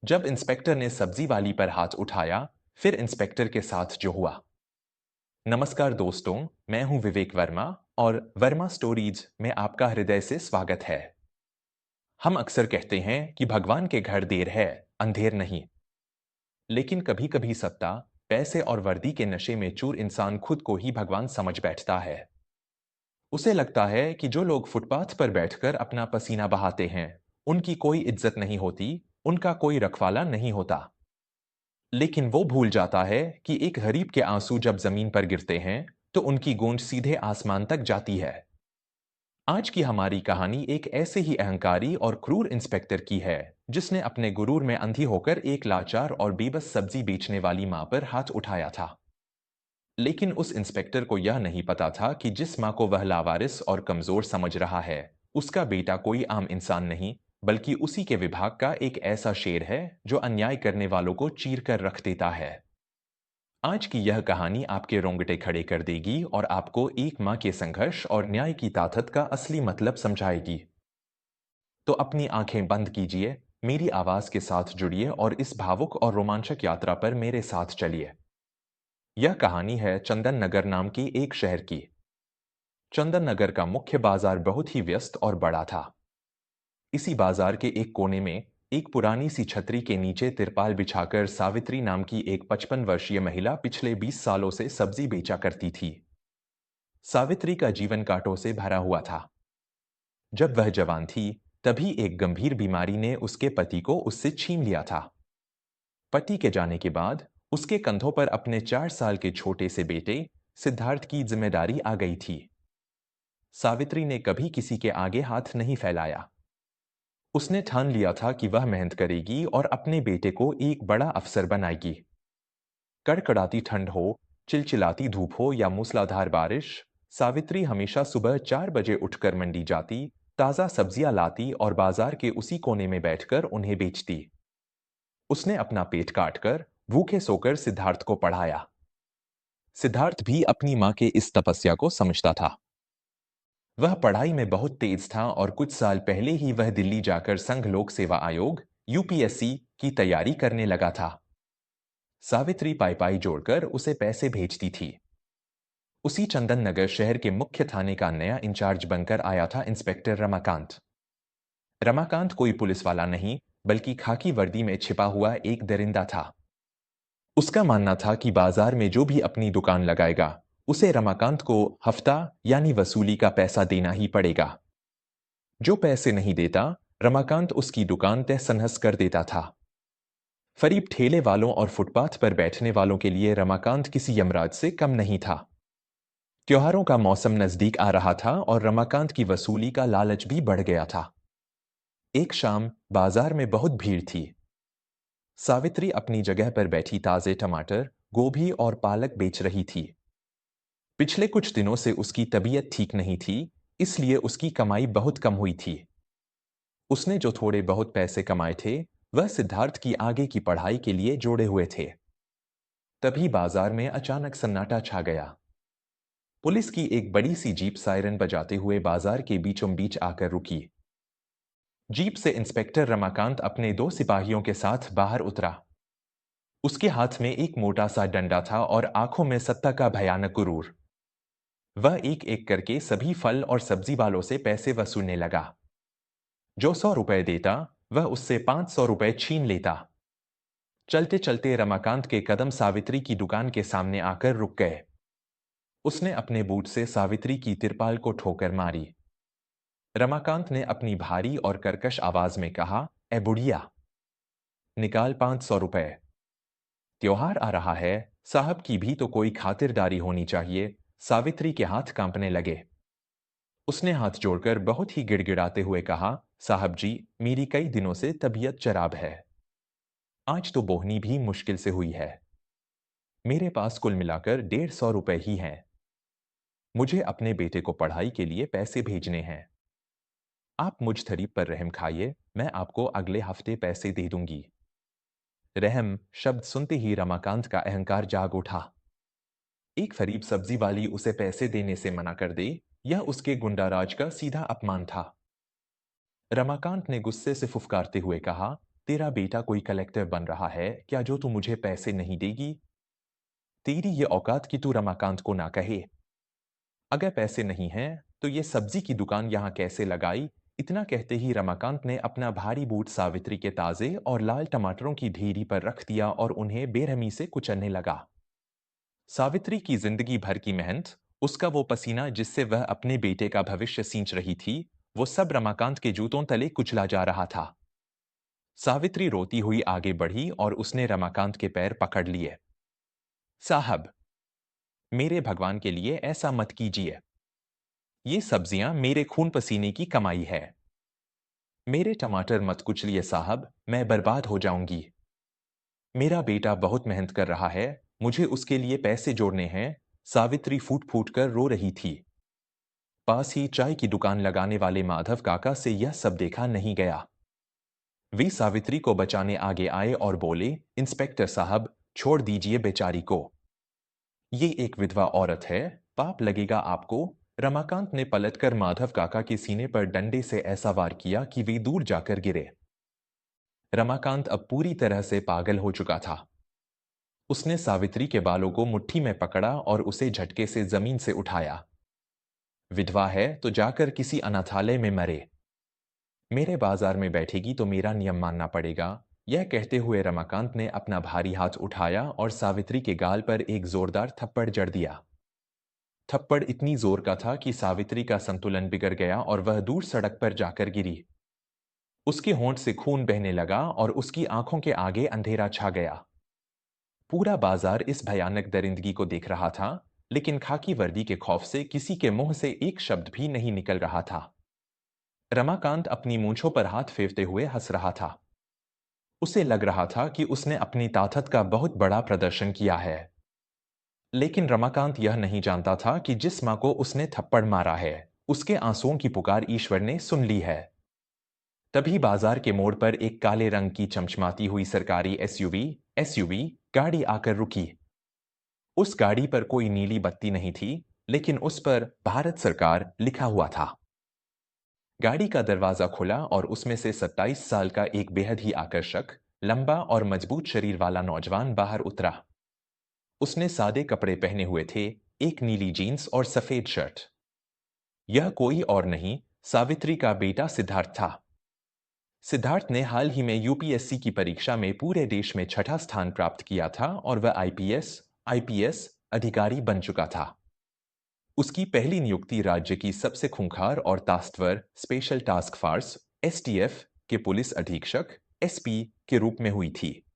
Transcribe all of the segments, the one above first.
जब इंस्पेक्टर ने सब्जी वाली पर हाथ उठाया, फिर इंस्पेक्टर के साथ जो हुआ। नमस्कार दोस्तों, मैं हूं विवेक वर्मा और वर्मा स्टोरीज में आपका हृदय से स्वागत है। हम अक्सर कहते हैं कि भगवान के घर देर है, अंधेर नहीं। लेकिन कभी-कभी सत्ता, पैसे और वर्दी के नशे में चूर इंसान खुद को ही भगवान समझ बैठता है। उसे लगता है कि जो लोग फुटपाथ पर बैठकर अपना पसीना बहाते हैं, उनकी कोई इज्जत नहीं होती, उनका कोई रखवाला नहीं होता। लेकिन वो भूल जाता है कि एक गरीब के आंसू जब जमीन पर गिरते हैं, तो उनकी गूंज सीधे आसमान तक जाती है। आज की हमारी कहानी एक ऐसे ही अहंकारी और क्रूर इंस्पेक्टर की है, जिसने अपने गुरूर में अंधी होकर एक लाचार और बेबस सब्जी बेचने वाली मां पर हाथ उठाया था। लेकिन उस इंस्पेक्टर को यह नहीं पता था कि जिस मां को वह लावारिस और कमजोर समझ रहा है, उसका बेटा कोई आम इंसान नहीं, बल्कि उसी के विभाग का एक ऐसा शेर है जो अन्याय करने वालों को चीर कर रख देता है। आज की यह कहानी आपके रोंगटे खड़े कर देगी और आपको एक मां के संघर्ष और न्याय की ताकत का असली मतलब समझाएगी। तो अपनी आंखें बंद कीजिए, मेरी आवाज के साथ जुड़िए और इस भावुक और रोमांचक यात्रा पर मेरे साथ चलिए। यह कहानी है चंदन नगर नाम की एक शहर की। चंदन नगर का मुख्य बाजार बहुत ही व्यस्त और बड़ा था। इसी बाजार के एक कोने में एक पुरानी सी छतरी के नीचे तिरपाल बिछाकर सावित्री नाम की एक 55 वर्षीय महिला पिछले 20 सालों से सब्जी बेचा करती थी। सावित्री का जीवन कांटों से भरा हुआ था। जब वह जवान थी, तभी एक गंभीर बीमारी ने उसके पति को उससे छीन लिया था। पति के जाने के बाद उसके कंधों पर अपने 4 साल के छोटे से बेटे सिद्धार्थ की जिम्मेदारी आ गई थी। सावित्री ने कभी किसी के आगे हाथ नहीं फैलाया। उसने ठान लिया था कि वह मेहनत करेगी और अपने बेटे को एक बड़ा अफसर बनाएगी। कड़कड़ाती ठंड हो, चिलचिलाती धूप हो या मूसलाधार बारिश, सावित्री हमेशा सुबह 4 बजे उठकर मंडी जाती, ताजा सब्जियां लाती और बाजार के उसी कोने में बैठकर उन्हें बेचती। उसने अपना पेट काटकर, भूखे सोकर सिद्धार्थ को पढ़ाया। सिद्धार्थ भी अपनी मां के इस तपस्या को समझता था। वह पढ़ाई में बहुत तेज था और कुछ साल पहले ही वह दिल्ली जाकर संघ लोक सेवा आयोग यूपीएससी की तैयारी करने लगा था। सावित्री पाई पाई जोड़कर उसे पैसे भेजती थी। उसी चंदन नगर शहर के मुख्य थाने का नया इंचार्ज बनकर आया था इंस्पेक्टर रमाकांत। रमाकांत कोई पुलिस वाला नहीं, बल्कि खाकी वर्दी में छिपा हुआ एक दरिंदा था। उसका मानना था कि बाजार में जो भी अपनी दुकान लगाएगा, उसे रमाकांत को हफ्ता यानी वसूली का पैसा देना ही पड़ेगा। जो पैसे नहीं देता, रमाकांत उसकी दुकान तहस नहस कर देता था। फरीब ठेले वालों और फुटपाथ पर बैठने वालों के लिए रमाकांत किसी यमराज से कम नहीं था। त्योहारों का मौसम नजदीक आ रहा था और रमाकांत की वसूली का लालच भी बढ़ गया था। एक शाम बाजार में बहुत भीड़ थी। सावित्री अपनी जगह पर बैठी ताजे टमाटर, गोभी और पालक बेच रही थी। पिछले कुछ दिनों से उसकी तबीयत ठीक नहीं थी, इसलिए उसकी कमाई बहुत कम हुई थी। उसने जो थोड़े बहुत पैसे कमाए थे, वह सिद्धार्थ की आगे की पढ़ाई के लिए जोड़े हुए थे। तभी बाजार में अचानक सन्नाटा छा गया। पुलिस की एक बड़ी सी जीप सायरन बजाते हुए बाजार के बीचों बीच आकर रुकी। जीप से इंस्पेक्टर रमाकांत अपने 2 सिपाहियों के साथ बाहर उतरा। उसके हाथ में एक मोटा सा डंडा था और आंखों में सत्ता का भयानक गुरूर। वह एक एक करके सभी फल और सब्जी वालों से पैसे वसूलने लगा। जो 100 रुपए देता, वह उससे 500 रुपए छीन लेता। चलते चलते रमाकांत के कदम सावित्री की दुकान के सामने आकर रुक गए। उसने अपने बूट से सावित्री की तिरपाल को ठोकर मारी। रमाकांत ने अपनी भारी और कर्कश आवाज में कहा, ए बुढ़िया, निकाल 500 रुपए। त्योहार आ रहा है, साहब की भी तो कोई खातिरदारी होनी चाहिए। सावित्री के हाथ कांपने लगे। उसने हाथ जोड़कर बहुत ही गिड़गिड़ाते हुए कहा, साहब जी, मेरी कई दिनों से तबीयत खराब है। आज तो बोहनी भी मुश्किल से हुई है। मेरे पास कुल मिलाकर 150 रुपए ही हैं। मुझे अपने बेटे को पढ़ाई के लिए पैसे भेजने हैं। आप मुझ गरीब पर रहम खाइए, मैं आपको अगले हफ्ते पैसे दे दूंगी। रहम शब्द सुनते ही रमाकांत का अहंकार जाग उठा। एक फरीब सब्जी वाली उसे पैसे देने से मना कर दे, यह उसके गुंडाराज का सीधा अपमान था। रमाकांत ने गुस्से से फुफकारते हुए कहा, तेरा बेटा कोई कलेक्टर बन रहा है क्या जो तू मुझे पैसे नहीं देगी? तेरी ये औकात कि तू रमाकांत को ना कहे। अगर पैसे नहीं हैं, तो ये सब्जी की दुकान यहाँ कैसे लगाई? इतना कहते ही रमाकांत ने अपना भारी बूट सावित्री के ताजे और लाल टमाटरों की ढेरी पर रख दिया और उन्हें बेरहमी से कुचलने लगा। सावित्री की जिंदगी भर की मेहनत, उसका वो पसीना जिससे वह अपने बेटे का भविष्य सींच रही थी, वो सब रमाकांत के जूतों तले कुचला जा रहा था। सावित्री रोती हुई आगे बढ़ी और उसने रमाकांत के पैर पकड़ लिए। साहब, मेरे भगवान के लिए ऐसा मत कीजिए। ये सब्जियां मेरे खून पसीने की कमाई है। मेरे टमाटर मत कुचलिए साहब, मैं बर्बाद हो जाऊंगी। मेरा बेटा बहुत मेहनत कर रहा है, मुझे उसके लिए पैसे जोड़ने हैं। सावित्री फूट फूट कर रो रही थी। पास ही चाय की दुकान लगाने वाले माधव काका से यह सब देखा नहीं गया। वे सावित्री को बचाने आगे आए और बोले, इंस्पेक्टर साहब, छोड़ दीजिए बेचारी को। ये एक विधवा औरत है, पाप लगेगा आपको। रमाकांत ने पलटकर माधव काका के सीने पर डंडे से ऐसा वार किया कि वे दूर जाकर गिरे। रमाकांत अब पूरी तरह से पागल हो चुका था। उसने सावित्री के बालों को मुट्ठी में पकड़ा और उसे झटके से जमीन से उठाया। विधवा है तो जाकर किसी अनाथालय में मरे। मेरे बाजार में बैठेगी तो मेरा नियम मानना पड़ेगा। यह कहते हुए रमाकांत ने अपना भारी हाथ उठाया और सावित्री के गाल पर एक जोरदार थप्पड़ जड़ दिया। थप्पड़ इतनी जोर का था कि सावित्री का संतुलन बिगड़ गया और वह दूर सड़क पर जाकर गिरी। उसके होंठ से खून बहने लगा और उसकी आंखों के आगे अंधेरा छा गया। पूरा बाजार इस भयानक दरिंदगी को देख रहा था, लेकिन खाकी वर्दी के खौफ से किसी के मुंह से एक शब्द भी नहीं निकल रहा था। रमाकांत अपनी मूंछों पर हाथ फेरते हुए हंस रहा था। उसे लग रहा था कि उसने अपनी ताकत का बहुत बड़ा प्रदर्शन किया है। लेकिन रमाकांत यह नहीं जानता था कि जिस मां को उसने थप्पड़ मारा है, उसके आंसुओं की पुकार ईश्वर ने सुन ली है। तभी बाजार के मोड़ पर एक काले रंग की चमचमाती हुई सरकारी एसयूवी गाड़ी आकर रुकी। उस गाड़ी पर कोई नीली बत्ती नहीं थी, लेकिन उस पर भारत सरकार लिखा हुआ था। गाड़ी का दरवाजा खुला और उसमें से 27 साल का एक बेहद ही आकर्षक, लंबा और मजबूत शरीर वाला नौजवान बाहर उतरा। उसने सादे कपड़े पहने हुए थे, एक नीली जीन्स और सफेद शर्ट। यह कोई और नहीं, सावित्री का बेटा सिद्धार्थ था। सिद्धार्थ ने हाल ही में यूपीएससी की परीक्षा में पूरे देश में छठा स्थान प्राप्त किया था और वह आईपीएस अधिकारी बन चुका था। उसकी पहली नियुक्ति राज्य की सबसे खूंखार और ताकतवर स्पेशल टास्क फोर्स एसटीएफ के पुलिस अधीक्षक एसपी के रूप में हुई थी।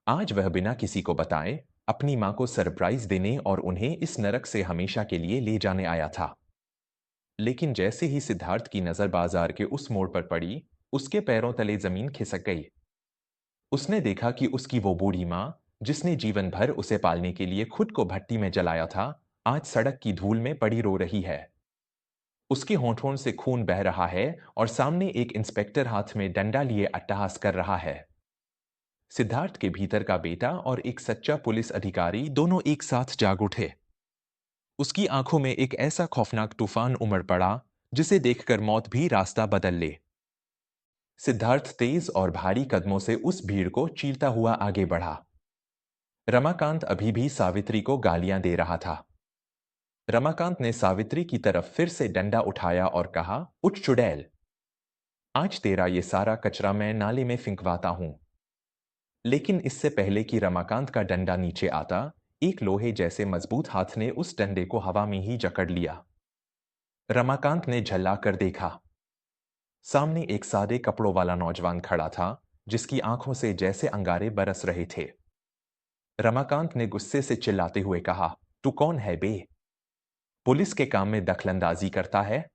आज वह बिना किसी को बताए अपनी मां को सरप्राइज देने और उन्हें इस नरक से हमेशा के लिए ले जाने आया था। लेकिन जैसे ही सिद्धार्थ की नजर बाजार के उस मोड़ पर पड़ी, उसके पैरों तले जमीन खिसक गई। उसने देखा कि उसकी वो बूढ़ी मां, जिसने जीवन भर उसे पालने के लिए खुद को भट्टी में जलाया था, आज सड़क की धूल में पड़ी रो रही है। उसके होंठों से खून बह रहा है और सामने एक इंस्पेक्टर हाथ में डंडा लिए अट्टहास कर रहा है। सिद्धार्थ के भीतर का बेटा और एक सच्चा पुलिस अधिकारी दोनों एक साथ जाग उठे। उसकी आंखों में एक ऐसा खौफनाक तूफान उमड़ पड़ा, जिसे देखकर मौत भी रास्ता बदल ले। सिद्धार्थ तेज और भारी कदमों से उस भीड़ को चीरता हुआ आगे बढ़ा। रमाकांत अभी भी सावित्री को गालियां दे रहा था। रमाकांत ने सावित्री की तरफ फिर से डंडा उठाया और कहा, उठ चुड़ैल, आज तेरा ये सारा कचरा मैं नाले में फिंकवाता हूं। लेकिन इससे पहले कि रमाकांत का डंडा नीचे आता, एक लोहे जैसे मजबूत हाथ ने उस डंडे को हवा में ही जकड़ लिया। रमाकांत ने झल्ला कर देखा। सामने एक सादे कपड़ों वाला नौजवान खड़ा था, जिसकी आंखों से जैसे अंगारे बरस रहे थे। रमाकांत ने गुस्से से चिल्लाते हुए कहा, तू कौन है बे? पुलिस के काम में दखलंदाजी करता है?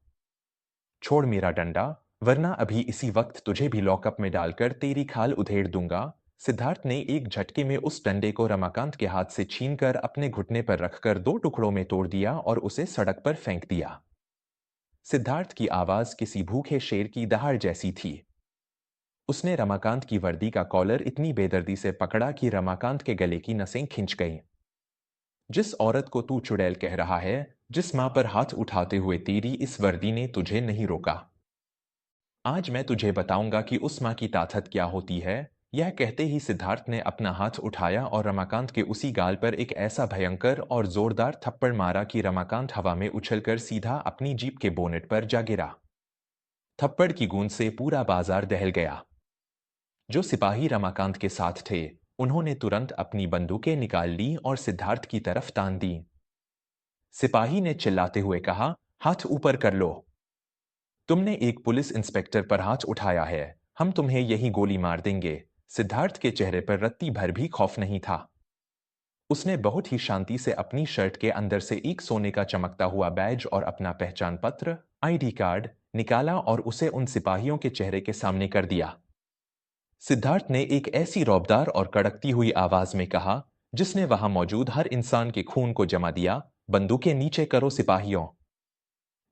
छोड़ मेरा डंडा, वरना अभी इसी वक्त तुझे भी लॉकअप में डालकर तेरी खाल उधेड़ दूंगा। सिद्धार्थ ने एक झटके में उस डंडे को रमाकांत के हाथ से छीनकर अपने घुटने पर रखकर दो टुकड़ों में तोड़ दिया और उसे सड़क पर फेंक दिया। सिद्धार्थ की आवाज किसी भूखे शेर की दहाड़ जैसी थी। उसने रमाकांत की वर्दी का कॉलर इतनी बेदर्दी से पकड़ा कि रमाकांत के गले की नसें खिंच गईं। जिस औरत को तू चुड़ैल कह रहा है, जिस मां पर हाथ उठाते हुए तेरी इस वर्दी ने तुझे नहीं रोका, आज मैं तुझे बताऊंगा कि उस माँ की ताकत क्या होती है। यह कहते ही सिद्धार्थ ने अपना हाथ उठाया और रमाकांत के उसी गाल पर एक ऐसा भयंकर और जोरदार थप्पड़ मारा कि रमाकांत हवा में उछलकर सीधा अपनी जीप के बोनेट पर जा गिरा। थप्पड़ की गूंज से पूरा बाजार दहल गया। जो सिपाही रमाकांत के साथ थे, उन्होंने तुरंत अपनी बंदूकें निकाल ली और सिद्धार्थ की तरफ तान दी। सिपाही ने चिल्लाते हुए कहा, हाथ ऊपर कर लो। तुमने एक पुलिस इंस्पेक्टर पर हाथ उठाया है, हम तुम्हें यही गोली मार देंगे। सिद्धार्थ के चेहरे पर रत्ती भर भी खौफ नहीं था। उसने बहुत ही शांति से अपनी शर्ट के अंदर से एक सोने का चमकता हुआ बैज और अपना पहचान पत्र, आईडी कार्ड, निकाला और उसे उन सिपाहियों के चेहरे के सामने कर दिया। सिद्धार्थ ने एक ऐसी रौबदार और कड़कती हुई आवाज में कहा, जिसने वहां मौजूद हर इंसान के खून को जमा दिया, बंदूकें नीचे करो सिपाहियों।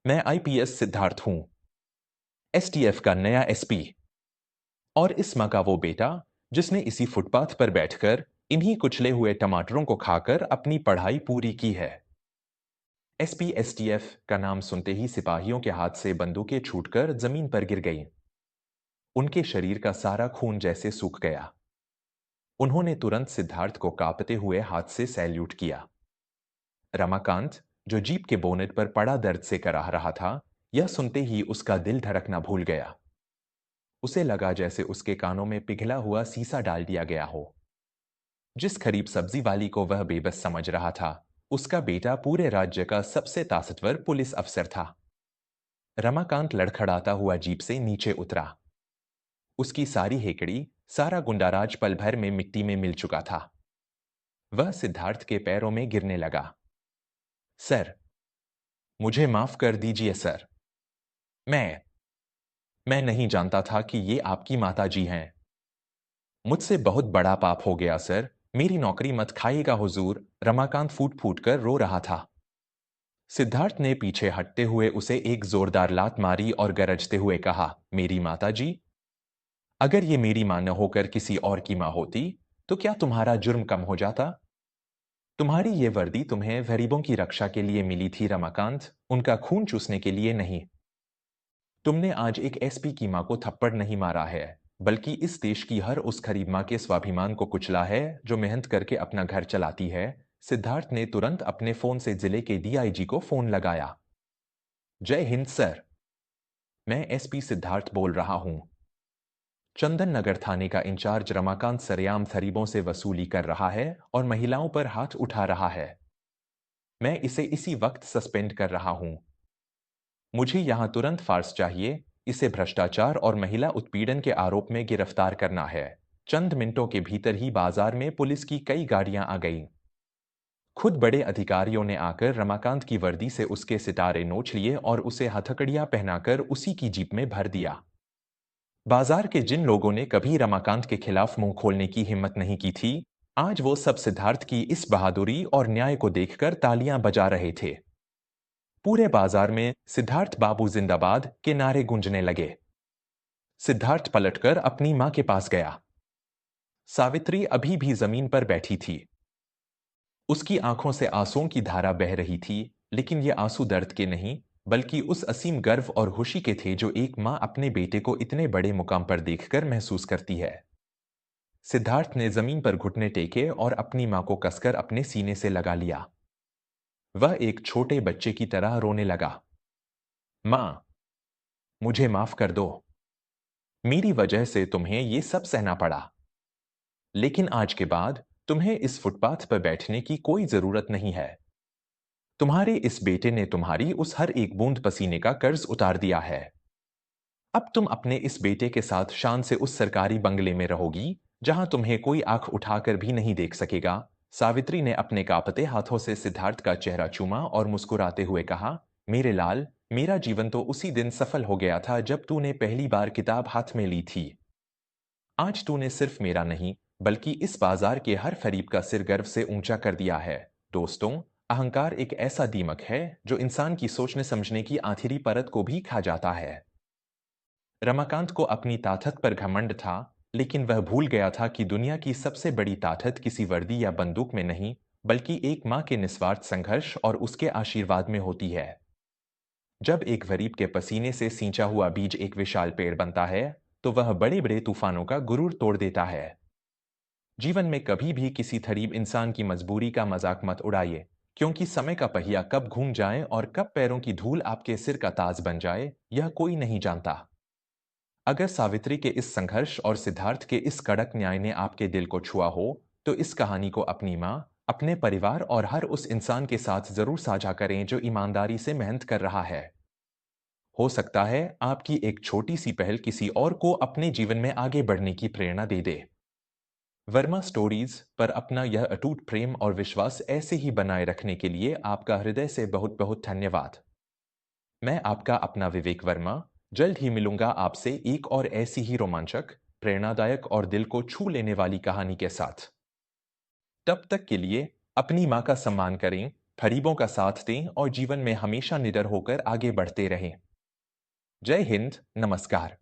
मैं आईपीएस सिद्धार्थ हूं, एसटीएफ का नया एसपी, और इस माँ का वो बेटा जिसने इसी फुटपाथ पर बैठकर इन्हीं कुचले हुए टमाटरों को खाकर अपनी पढ़ाई पूरी की है। एसपी एसटीएफ का नाम सुनते ही सिपाहियों के हाथ से बंदूकें छूटकर जमीन पर गिर गईं। उनके शरीर का सारा खून जैसे सूख गया। उन्होंने तुरंत सिद्धार्थ को कांपते हुए हाथ से सैल्यूट किया। रमाकांत, जो जीप के बोनेट पर पड़ा दर्द से कराह रहा था, यह सुनते ही उसका दिल धड़कना भूल गया। उसे लगा जैसे उसके कानों में पिघला हुआ सीसा डाल दिया गया हो। जिस खरीब सब्जी वाली को वह बेबस समझ रहा था, उसका बेटा पूरे राज्य का सबसे ताकतवर पुलिस अफसर था। रमाकांत लड़खड़ाता हुआ जीप से नीचे उतरा। उसकी सारी हेकड़ी, सारा गुंडाराज पल भर में मिट्टी में मिल चुका था। वह सिद्धार्थ के पैरों में गिरने लगा। सर, मुझे माफ कर दीजिए सर। मैं मैं नहीं जानता था कि ये आपकी माताजी हैं। मुझसे बहुत बड़ा पाप हो गया सर। मेरी नौकरी मत खाइएगा हुजूर। रमाकांत फूट फूट कर रो रहा था। सिद्धार्थ ने पीछे हटते हुए उसे एक जोरदार लात मारी और गरजते हुए कहा, मेरी माताजी? अगर ये मेरी मां न होकर किसी और की मां होती, तो क्या तुम्हारा जुर्म कम हो जाता? तुम्हारी ये वर्दी तुम्हें गरीबों की रक्षा के लिए मिली थी रमाकांत, उनका खून चूसने के लिए नहीं। तुमने आज एक एसपी की मां को थप्पड़ नहीं मारा है, बल्कि इस देश की हर उस गरीब मां के स्वाभिमान को कुचला है जो मेहनत करके अपना घर चलाती है। सिद्धार्थ ने तुरंत अपने फोन से जिले के डीआईजी को फोन लगाया। जय हिंद सर, मैं एसपी सिद्धार्थ बोल रहा हूं। चंदन नगर थाने का इंचार्ज रमाकांत सरेआम गरीबों से वसूली कर रहा है और महिलाओं पर हाथ उठा रहा है। मैं इसे इसी वक्त सस्पेंड कर रहा हूं। मुझे यहां तुरंत फार्स चाहिए। इसे भ्रष्टाचार और महिला उत्पीड़न के आरोप में गिरफ्तार करना है। चंद मिनटों के भीतर ही बाजार में पुलिस की कई गाड़ियां आ गईं। खुद बड़े अधिकारियों ने आकर रमाकांत की वर्दी से उसके सितारे नोच लिए और उसे हथकड़ियां पहनाकर उसी की जीप में भर दिया। बाजार के जिन लोगों ने कभी रमाकांत के खिलाफ मुंह खोलने की हिम्मत नहीं की थी, आज वो सब सिद्धार्थ की इस बहादुरी और न्याय को देखकर तालियां बजा रहे थे। पूरे बाजार में सिद्धार्थ बाबू जिंदाबाद के नारे गूंजने लगे। सिद्धार्थ पलटकर अपनी मां के पास गया। सावित्री अभी भी जमीन पर बैठी थी। उसकी आंखों से आंसुओं की धारा बह रही थी, लेकिन ये आंसू दर्द के नहीं, बल्कि उस असीम गर्व और खुशी के थे जो एक मां अपने बेटे को इतने बड़े मुकाम पर देखकर महसूस करती है। सिद्धार्थ ने जमीन पर घुटने टेके और अपनी मां को कसकर अपने सीने से लगा लिया। वह एक छोटे बच्चे की तरह रोने लगा। मां, मुझे माफ कर दो। मेरी वजह से तुम्हें ये सब सहना पड़ा। लेकिन आज के बाद तुम्हें इस फुटपाथ पर बैठने की कोई जरूरत नहीं है। तुम्हारे इस बेटे ने तुम्हारी उस हर एक बूंद पसीने का कर्ज उतार दिया है। अब तुम अपने इस बेटे के साथ शान से उस सरकारी बंगले में रहोगी, जहां तुम्हें कोई आंख उठाकर भी नहीं देख सकेगा। सावित्री ने अपने कांपते हाथों से सिद्धार्थ का चेहरा चूमा और मुस्कुराते हुए कहा, मेरे लाल, मेरा जीवन तो उसी दिन सफल हो गया था जब तूने पहली बार किताब हाथ में ली थी। आज तूने सिर्फ मेरा नहीं, बल्कि इस बाजार के हर फरीब का सिर गर्व से ऊंचा कर दिया है। दोस्तों, अहंकार एक ऐसा दीमक है जो इंसान की सोचने समझने की आखिरी परत को भी खा जाता है। रमाकांत को अपनी ताकत पर घमंड था, लेकिन वह भूल गया था कि दुनिया की सबसे बड़ी ताकत किसी वर्दी या बंदूक में नहीं, बल्कि एक मां के निस्वार्थ संघर्ष और उसके आशीर्वाद में होती है। जब एक गरीब के पसीने से सींचा हुआ बीज एक विशाल पेड़ बनता है, तो वह बड़े बड़े तूफानों का गुरूर तोड़ देता है। जीवन में कभी भी किसी गरीब इंसान की मजबूरी का मजाक मत उड़ाइए, क्योंकि समय का पहिया कब घूम जाए और कब पैरों की धूल आपके सिर का ताज बन जाए, यह कोई नहीं जानता। अगर सावित्री के इस संघर्ष और सिद्धार्थ के इस कड़क न्याय ने आपके दिल को छुआ हो, तो इस कहानी को अपनी माँ, अपने परिवार और हर उस इंसान के साथ जरूर साझा करें जो ईमानदारी से मेहनत कर रहा है। हो सकता है आपकी एक छोटी सी पहल किसी और को अपने जीवन में आगे बढ़ने की प्रेरणा दे दे। वर्मा स्टोरीज पर अपना यह अटूट प्रेम और विश्वास ऐसे ही बनाए रखने के लिए आपका हृदय से बहुत बहुत धन्यवाद। मैं आपका अपना विवेक वर्मा जल्द ही मिलूंगा आपसे एक और ऐसी ही रोमांचक, प्रेरणादायक और दिल को छू लेने वाली कहानी के साथ। तब तक के लिए अपनी माँ का सम्मान करें, गरीबों का साथ दें और जीवन में हमेशा निडर होकर आगे बढ़ते रहें। जय हिंद, नमस्कार।